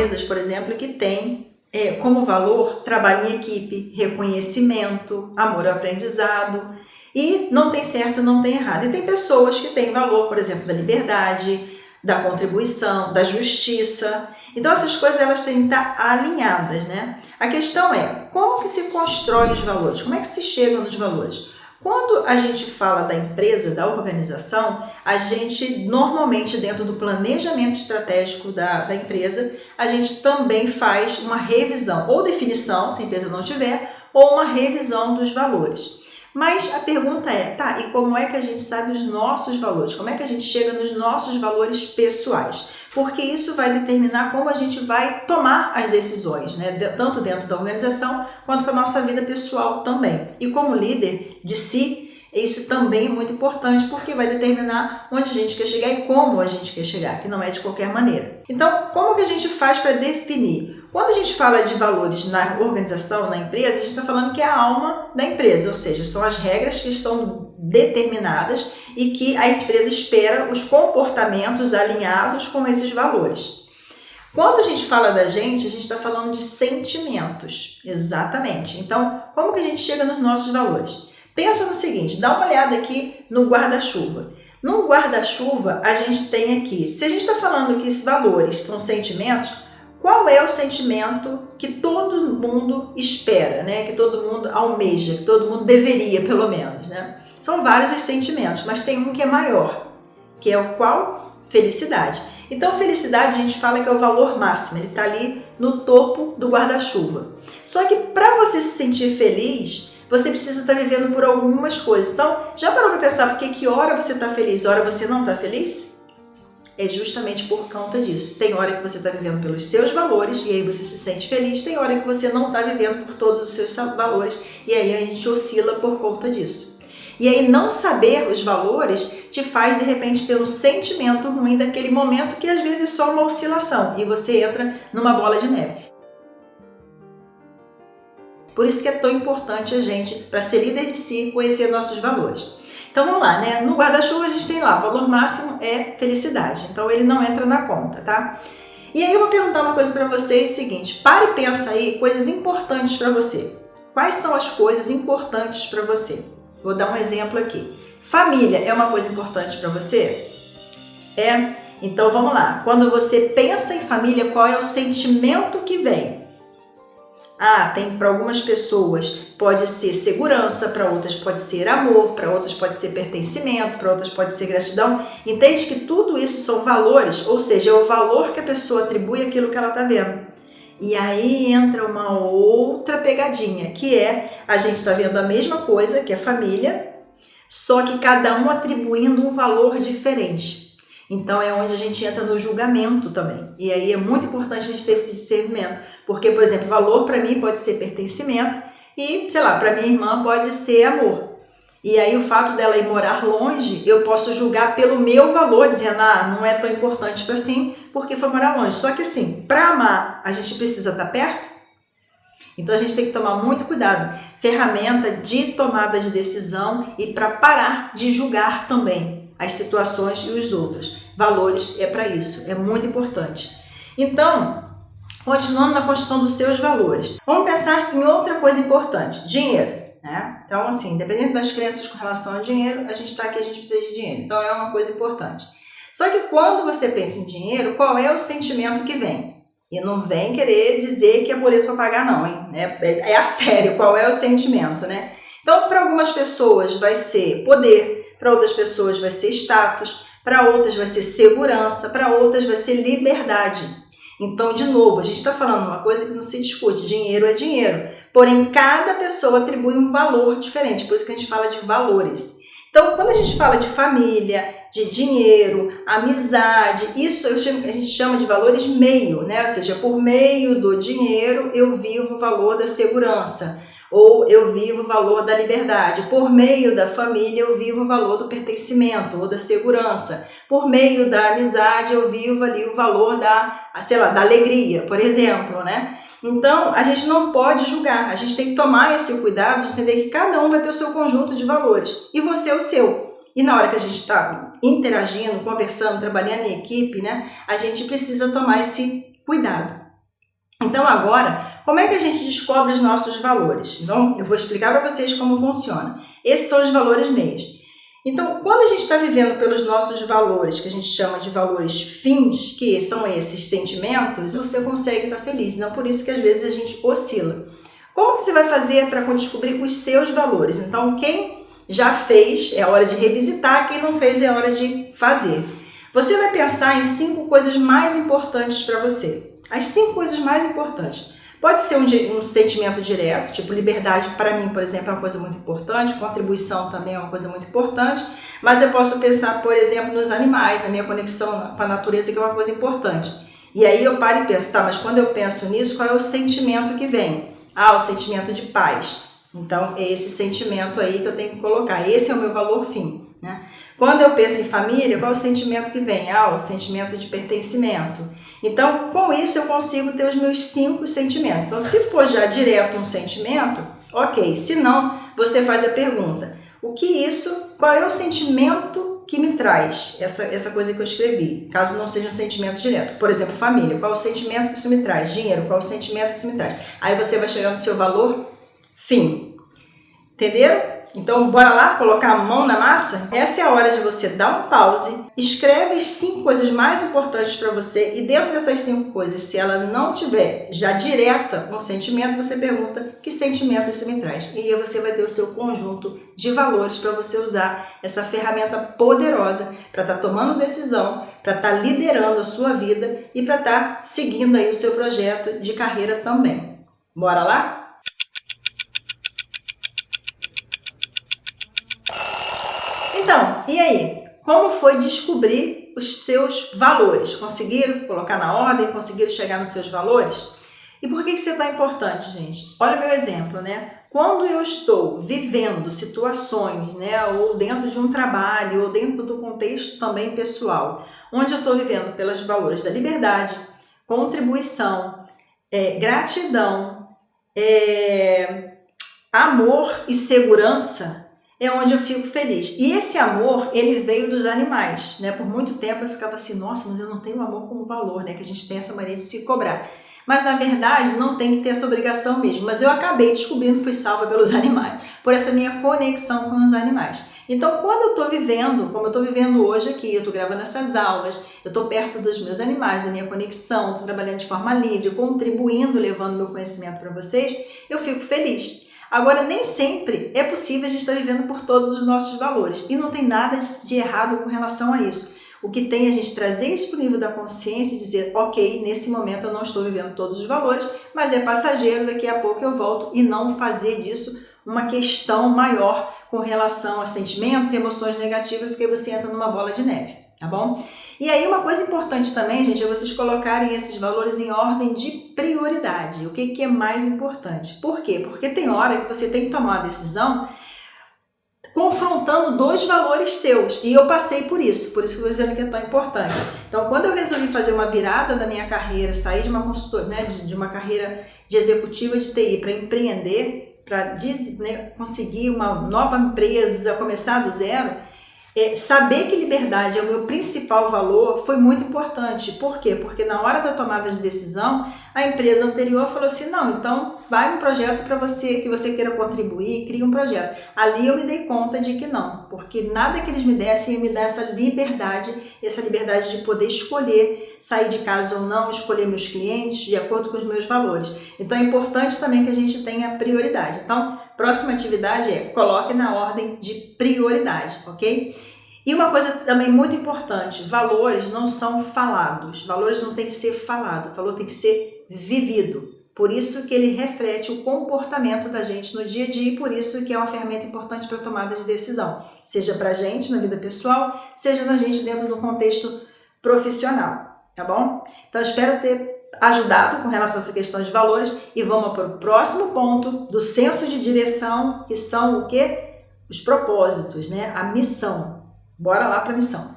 empresas, por exemplo, que têm como valor trabalho em equipe, reconhecimento, amor ao aprendizado, e não tem certo, não tem errado. E tem pessoas que têm valor, por exemplo, da liberdade, da contribuição, da justiça. Então essas coisas elas têm que estar alinhadas, né? A questão é, como que se constrói os valores? Como é que se chega nos valores? Quando a gente fala da empresa, da organização, a gente normalmente dentro do planejamento estratégico da empresa, a gente também faz uma revisão, ou definição, se a empresa não tiver, ou uma revisão dos valores. Mas a pergunta é, tá, e como é que a gente sabe os nossos valores? Como é que a gente chega nos nossos valores pessoais? Porque isso vai determinar como a gente vai tomar as decisões, né? Tanto dentro da organização quanto para a nossa vida pessoal também. E como líder de si, isso também é muito importante porque vai determinar onde a gente quer chegar e como a gente quer chegar, que não é de qualquer maneira. Então, como que a gente faz para definir? Quando a gente fala de valores na organização, na empresa, a gente está falando que é a alma da empresa, ou seja, são as regras que estão determinadas e que a empresa espera os comportamentos alinhados com esses valores. Quando a gente fala da gente está falando de sentimentos, exatamente. Então, como que a gente chega nos nossos valores? Pensa no seguinte, dá uma olhada aqui no guarda-chuva. No guarda-chuva, a gente tem aqui, se a gente está falando que esses valores são sentimentos, qual é o sentimento que todo mundo espera, né? Que todo mundo almeja, que todo mundo deveria, pelo menos, né? São vários os sentimentos, mas tem um que é maior, que é o qual? Felicidade. Então, felicidade a gente fala que é o valor máximo, ele está ali no topo do guarda-chuva. Só que para você se sentir feliz, você precisa estar vivendo por algumas coisas. Então, já parou para pensar por que hora você está feliz, hora você não está feliz? É justamente por conta disso. Tem hora que você está vivendo pelos seus valores e aí você se sente feliz, tem hora que você não está vivendo por todos os seus valores e aí a gente oscila por conta disso. E aí não saber os valores te faz de repente ter um sentimento ruim daquele momento que às vezes é só uma oscilação e você entra numa bola de neve. Por isso que é tão importante a gente, para ser líder de si, conhecer nossos valores. Então vamos lá, né? No guarda-chuva a gente tem lá, o valor máximo é felicidade, então ele não entra na conta, tá? E aí eu vou perguntar uma coisa para vocês, o seguinte, para e pensa aí coisas importantes para você. Quais são as coisas importantes para você? Vou dar um exemplo aqui. Família é uma coisa importante para você? É? Então vamos lá, quando você pensa em família, qual é o sentimento que vem? Tem para algumas pessoas pode ser segurança, para outras pode ser amor, para outras pode ser pertencimento, para outras pode ser gratidão. Entende que tudo isso são valores, ou seja, é o valor que a pessoa atribui àquilo que ela está vendo. E aí entra uma outra pegadinha, que é a gente está vendo a mesma coisa, que é família, só que cada um atribuindo um valor diferente. Então é onde a gente entra no julgamento também. E aí é muito importante a gente ter esse discernimento. Porque, por exemplo, valor para mim pode ser pertencimento e, sei lá, para minha irmã pode ser amor. E aí o fato dela ir morar longe, eu posso julgar pelo meu valor, dizendo, não é tão importante para assim, porque foi morar longe. Só que assim, para amar, a gente precisa estar perto. Então a gente tem que tomar muito cuidado. Ferramenta de tomada de decisão e para parar de julgar também as situações e os outros. Valores é para isso, é muito importante. Então, continuando na construção dos seus valores, vamos pensar em outra coisa importante, dinheiro, né? Então, assim, independente das crenças com relação ao dinheiro, a gente está aqui, a gente precisa de dinheiro. Então, é uma coisa importante. Só que quando você pensa em dinheiro, qual é o sentimento que vem? E não vem querer dizer que é boleto para pagar não, hein? É a sério, qual é o sentimento, né? Então, para algumas pessoas vai ser poder, para outras pessoas vai ser status, para outras vai ser segurança, para outras vai ser liberdade. Então, de novo, a gente está falando uma coisa que não se discute, dinheiro é dinheiro, porém cada pessoa atribui um valor diferente, por isso que a gente fala de valores. Então, quando a gente fala de família, de dinheiro, amizade, isso a gente chama de valores meio, né? Ou seja, por meio do dinheiro eu vivo o valor da segurança, ou eu vivo o valor da liberdade. Por meio da família eu vivo o valor do pertencimento ou da segurança. Por meio da amizade eu vivo ali o valor da, sei lá, da alegria, por exemplo, né? Então, a gente não pode julgar, a gente tem que tomar esse cuidado de entender que cada um vai ter o seu conjunto de valores e você o seu. E na hora que a gente está interagindo, conversando, trabalhando em equipe, né, a gente precisa tomar esse cuidado. Então agora, como é que a gente descobre os nossos valores? Então eu vou explicar para vocês como funciona. Esses são os valores meios. Então, quando a gente está vivendo pelos nossos valores, que a gente chama de valores fins, que são esses sentimentos, você consegue estar feliz. Não por isso que às vezes a gente oscila. Como que você vai fazer para descobrir os seus valores? Então, quem já fez, é hora de revisitar, quem não fez, é hora de fazer. Você vai pensar em 5 coisas mais importantes para você. As 5 coisas mais importantes. Pode ser um sentimento direto, tipo liberdade para mim, por exemplo, é uma coisa muito importante, contribuição também é uma coisa muito importante, mas eu posso pensar, por exemplo, nos animais, na minha conexão com a natureza, que é uma coisa importante. E aí eu paro e penso, tá, mas quando eu penso nisso, qual é o sentimento que vem? Ah, o sentimento de paz. Então, é esse sentimento aí que eu tenho que colocar. Esse é o meu valor fim, né? Quando eu penso em família, qual é o sentimento que vem? Ah, o sentimento de pertencimento. Então, com isso, eu consigo ter os meus 5 sentimentos. Então, se for já direto um sentimento, ok. Se não, você faz a pergunta. Qual é o sentimento que me traz essa coisa que eu escrevi? Caso não seja um sentimento direto. Por exemplo, família. Qual é o sentimento que isso me traz? Dinheiro. Qual é o sentimento que isso me traz? Aí você vai chegar no seu valor fim. Entenderam? Então, bora lá colocar a mão na massa? Essa é a hora de você dar um pause, escreve as 5 coisas mais importantes para você e dentro dessas 5 coisas, se ela não tiver já direta um sentimento, você pergunta que sentimento isso me traz. E aí você vai ter o seu conjunto de valores para você usar essa ferramenta poderosa para estar tomando decisão, para estar liderando a sua vida e para estar seguindo aí o seu projeto de carreira também. Bora lá? Então, e aí? Como foi descobrir os seus valores? Conseguiram colocar na ordem? Conseguiram chegar nos seus valores? E por que isso é tão importante, gente? Olha o meu exemplo, né? Quando eu estou vivendo situações, né, ou dentro de um trabalho, ou dentro do contexto também pessoal, onde eu estou vivendo pelos valores da liberdade, contribuição, gratidão, amor e segurança, é onde eu fico feliz. E esse amor, ele veio dos animais, né? Por muito tempo eu ficava assim, nossa, mas eu não tenho amor como valor, né? Que a gente tem essa mania de se cobrar. Mas na verdade não tem que ter essa obrigação mesmo. Mas eu acabei descobrindo, fui salva pelos animais, por essa minha conexão com os animais. Então quando eu estou vivendo, como eu estou vivendo hoje aqui, eu estou gravando essas aulas, eu estou perto dos meus animais, da minha conexão, estou trabalhando de forma livre, contribuindo, levando meu conhecimento para vocês, eu fico feliz. Agora, nem sempre é possível a gente estar vivendo por todos os nossos valores. E não tem nada de errado com relação a isso. O que tem é a gente trazer isso para o nível da consciência e dizer, ok, nesse momento eu não estou vivendo todos os valores, mas é passageiro, daqui a pouco eu volto, e não fazer disso uma questão maior com relação a sentimentos e emoções negativas, porque você entra numa bola de neve, tá bom? E aí uma coisa importante também, gente, é vocês colocarem esses valores em ordem de prioridade. O que é mais importante? Por quê? Porque tem hora que você tem que tomar uma decisão confrontando 2 valores seus. E eu passei por isso que eu estou dizendo que é tão importante. Então, quando eu resolvi fazer uma virada da minha carreira, sair de uma consultoria, né, de uma carreira de executiva de TI para empreender, para conseguir uma nova empresa, começar do zero, saber que liberdade é o meu principal valor foi muito importante. Por quê? Porque na hora da tomada de decisão, a empresa anterior falou assim, não, então vai um projeto para você, que você queira contribuir, cria um projeto. Ali eu me dei conta de que não, porque nada que eles me dessem ia me dar essa liberdade de poder escolher sair de casa ou não, escolher meus clientes de acordo com os meus valores. Então é importante também que a gente tenha prioridade. Então, próxima atividade coloque na ordem de prioridade, ok? E uma coisa também muito importante, valores não são falados, valores não tem que ser falado, valor tem que ser vivido. Por isso que ele reflete o comportamento da gente no dia a dia e por isso que é uma ferramenta importante para a tomada de decisão, seja para a gente na vida pessoal, seja na gente dentro do contexto profissional, tá bom? Então espero ter ajudado com relação a essa questão de valores e vamos para o próximo ponto do senso de direção, que são o quê? Os propósitos, né? A missão. Bora lá para a missão.